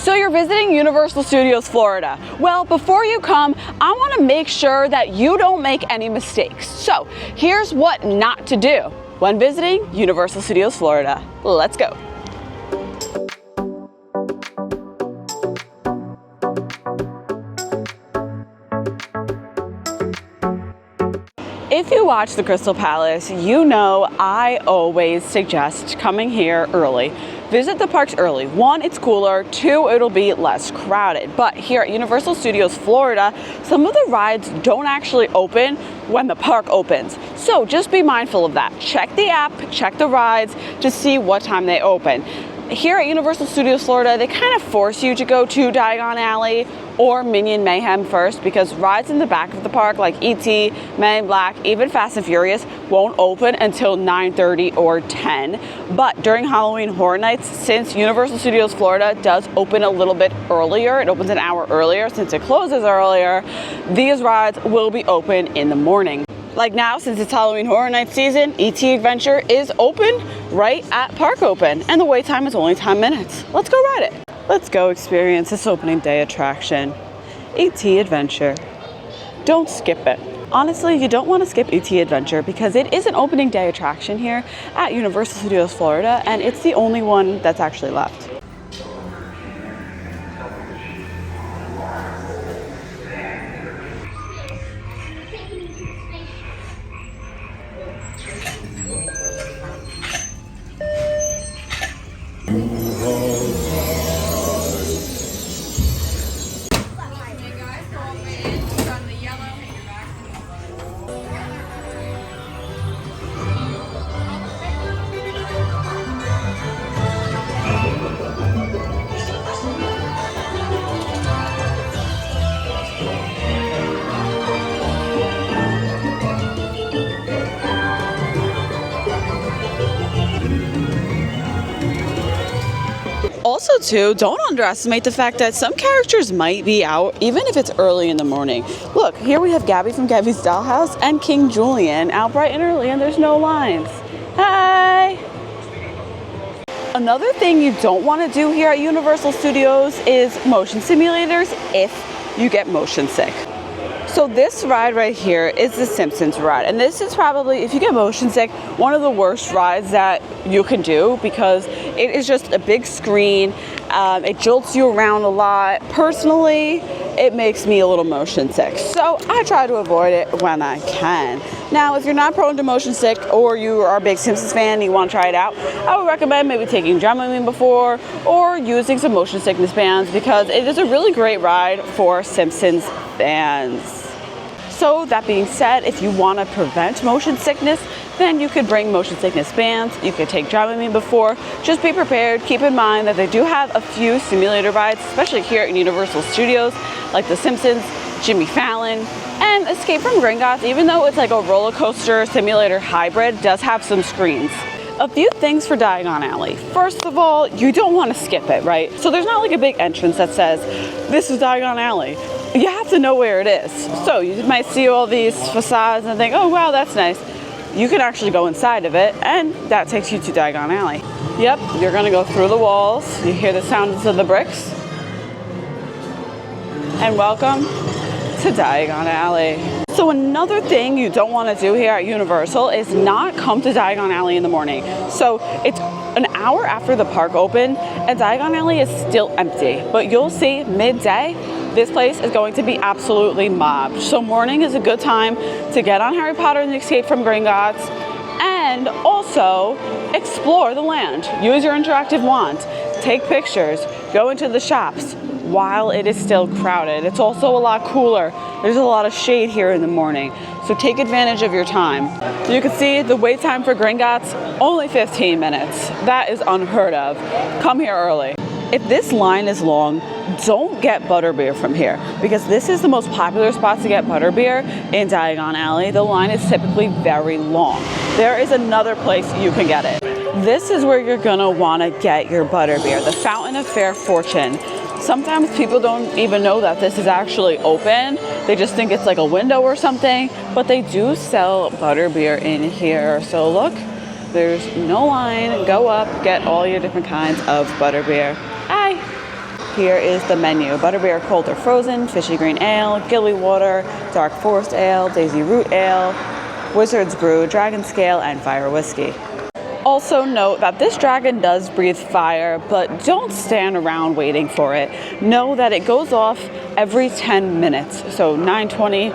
So you're visiting Universal Studios Florida. Well, before you come, I want to make sure that you don't make any mistakes. So here's what not to do when visiting Universal Studios Florida. Let's go. If you watch the Krystal Palace, you know I always suggest coming here early. Visit the parks early. One, it's cooler. Two, it'll be less crowded. But here at Universal Studios Florida, some of the rides don't actually open when the park opens. So just be mindful of that. Check the app, check the rides to see what time they open. Here at Universal Studios Florida, they kind of force you to go to Diagon Alley or Minion Mayhem first, because rides in the back of the park like E.T., Men in Black, even Fast and Furious won't open until 9:30 or 10. But during Halloween Horror Nights, since Universal Studios Florida does open a little bit earlier, it opens an hour earlier since it closes earlier, these rides will be open in the morning. Like now, since it's Halloween Horror Night season, E.T. Adventure is open right at Park Open, and the wait time is only 10 minutes. Let's go ride it. Let's go experience this opening day attraction, E.T. Adventure. Don't skip it. Honestly, you don't want to skip E.T. Adventure because it is an opening day attraction here at Universal Studios Florida, and it's the only one that's actually left. Also too, don't underestimate the fact that some characters might be out even if it's early in the morning. Look, here we have Gabby from Gabby's Dollhouse and King Julian out bright and early, and there's no lines. Hi! Another thing you don't want to do here at Universal Studios is motion simulators if you get motion sick. So this ride right here is the Simpsons ride, and this is probably, if you get motion sick, one of the worst rides that you can do because it is just a big screen. It jolts you around a lot. Personally, it makes me a little motion sick, so I try to avoid it when I can. Now, if you're not prone to motion sick or you are a big Simpsons fan and you want to try it out, I would recommend maybe taking Dramamine before or using some motion sickness bands because it is a really great ride for Simpsons fans. So that being said, if you want to prevent motion sickness, then you could bring motion sickness bands. You could take Dramamine before. Just be prepared. Keep in mind that they do have a few simulator rides, especially here in Universal Studios, like The Simpsons, Jimmy Fallon, and Escape from Gringotts. Even though it's like a roller coaster simulator hybrid, does have some screens. A few things for Diagon Alley. First of all, you don't want to skip it, right? So there's not like a big entrance that says, this is Diagon Alley. You have to know where it is. So you might see all these facades and think, oh wow, that's nice. You can actually go inside of it, and that takes you to Diagon Alley. Yep, you're gonna go through the walls. You hear the sounds of the bricks. And welcome to Diagon Alley. So another thing you don't want to do here at Universal is not come to Diagon Alley in the morning. So it's an hour after the park opened and Diagon Alley is still empty. But you'll see midday, this place is going to be absolutely mobbed. So morning is a good time to get on Harry Potter and the Escape from Gringotts and also explore the land. Use your interactive wand, take pictures, go into the shops while it is still crowded. It's also a lot cooler. There's a lot of shade here in the morning, so take advantage of your time. You can see the wait time for Gringotts, only 15 minutes. That is unheard of. Come here early. If this line is long, don't get butterbeer from here because this is the most popular spot to get butterbeer in Diagon Alley. The line is typically very long. There is another place you can get it. This is where you're gonna wanna get your butterbeer, the Fountain of Fair Fortune. Sometimes people don't even know that this is actually open. They just think it's like a window or something, but they do sell butterbeer in here. So look, there's no line. Go up, get all your different kinds of butterbeer. Hi. here is the menu. Butterbeer cold or frozen, fishy green ale, gilly water, dark forest ale, daisy root ale, wizard's brew, dragon scale, and fire whiskey. Also note that this dragon does breathe fire, but don't stand around waiting for it. Know that it goes off every 10 minutes, so 9:20,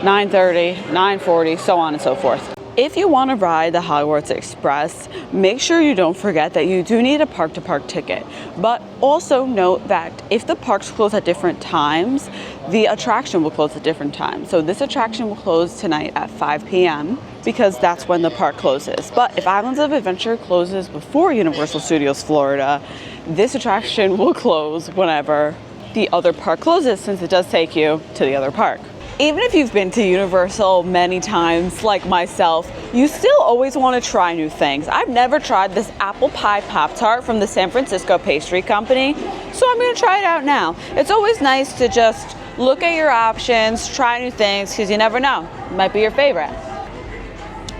9:30, 9:40, so on and so forth. If you want to ride the Hogwarts Express, make sure you don't forget that you do need a park-to-park ticket. But also note that if the parks close at different times, the attraction will close at different times. So this attraction will close tonight at 5 p.m. because that's when the park closes. But if Islands of Adventure closes before Universal Studios Florida, this attraction will close whenever the other park closes, since it does take you to the other park. Even if you've been to Universal many times, like myself, you still always want to try new things. I've never tried this apple pie Pop-Tart from the San Francisco Pastry Company, so I'm going to try it out now. It's always nice to just look at your options, try new things, because you never know. It might be your favorite.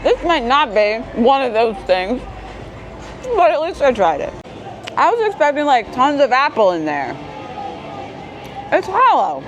This might not be one of those things, but at least I tried it. I was expecting like tons of apple in there. It's hollow.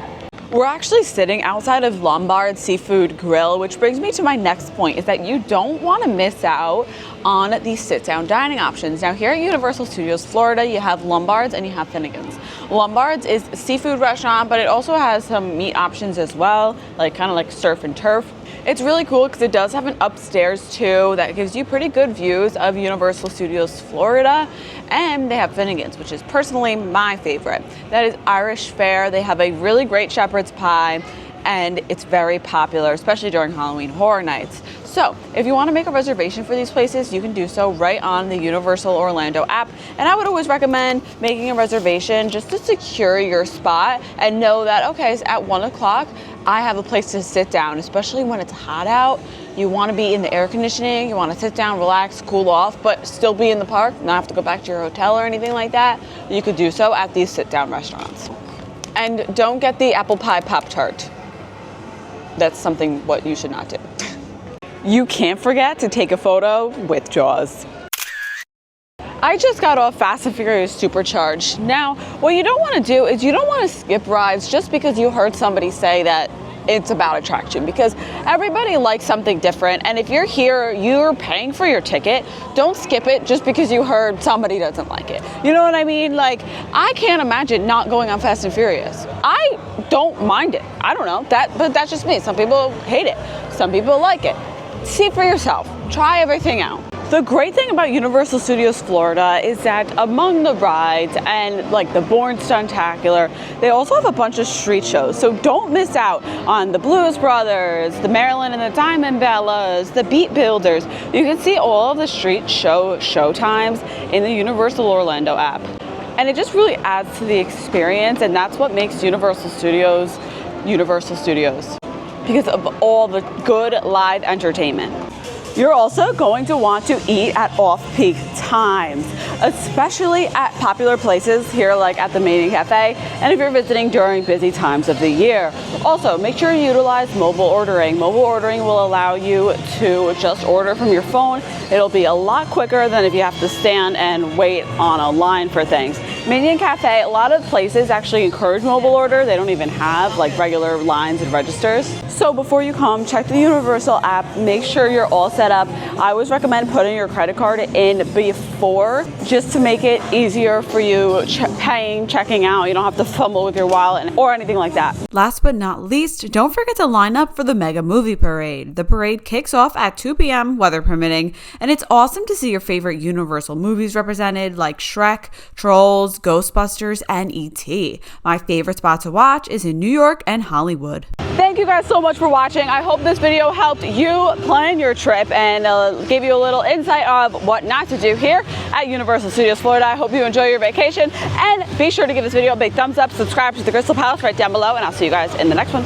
We're actually sitting outside of Lombard Seafood Grill, which brings me to my next point, is that you don't want to miss out on the sit-down dining options. Now here at Universal Studios Florida, you have Lombard's and you have Finnegan's. Lombard's is a seafood restaurant, but it also has some meat options as well, like kind of like surf and turf. It's really cool because it does have an upstairs too that gives you pretty good views of Universal Studios Florida. And they have Finnegan's, which is personally my favorite. That is Irish fare. They have a really great shepherd's pie, and it's very popular, especially during Halloween Horror Nights. So if you want to make a reservation for these places, you can do so right on the Universal Orlando app. And I would always recommend making a reservation just to secure your spot and know that, okay, so at 1 o'clock, I have a place to sit down, especially when it's hot out. You want to be in the air conditioning, you want to sit down, relax, cool off, but still be in the park, not have to go back to your hotel or anything like that. You could do so at these sit-down restaurants. And don't get the apple pie Pop-Tart. That's something what you should not do. You can't forget to take a photo with Jaws. I just got off Fast and Furious Supercharged. Now, what you don't want to do is you don't want to skip rides just because you heard somebody say that it's about attraction, because everybody likes something different. And if you're here, you're paying for your ticket, don't skip it just because you heard somebody doesn't like it. You know what I mean? Like, I can't imagine not going on Fast and Furious. I don't mind it. I don't know, but that's just me. Some people hate it. Some people like it. See for yourself. Try everything out. The great thing about Universal Studios Florida is that among the rides and like the Bourne Stuntacular, they also have a bunch of street shows. So don't miss out on the Blues Brothers, the Marilyn and the Diamond Bellas, the Beat Builders. You can see all of the street show times in the Universal Orlando app. And it just really adds to the experience, and that's what makes Universal Studios, because of all the good live entertainment. You're also going to want to eat at off-peak times, especially at popular places here like at the Maiden Cafe, and if you're visiting during busy times of the year. Also, make sure you utilize mobile ordering. Mobile ordering will allow you to just order from your phone. It'll be a lot quicker than if you have to stand and wait on a line for things. Maiden Cafe, a lot of places actually encourage mobile order. They don't even have like regular lines and registers. So before you come, check the Universal app, make sure you're all set up. I always recommend putting your credit card in before, just to make it easier for you paying, checking out. You don't have to fumble with your wallet or anything like that. Last but not least, don't forget to line up for the Mega Movie Parade. The parade kicks off at 2 p.m., weather permitting, and it's awesome to see your favorite Universal movies represented like Shrek, Trolls, Ghostbusters, and E.T. My favorite spot to watch is in New York and Hollywood. Thank you guys so much for watching. I hope this video helped you plan your trip and gave you a little insight of what not to do here at Universal Studios Florida. I hope you enjoy your vacation, and be sure to give this video a big thumbs up, subscribe to the Krystal Palace right down below, and I'll see you guys in the next one.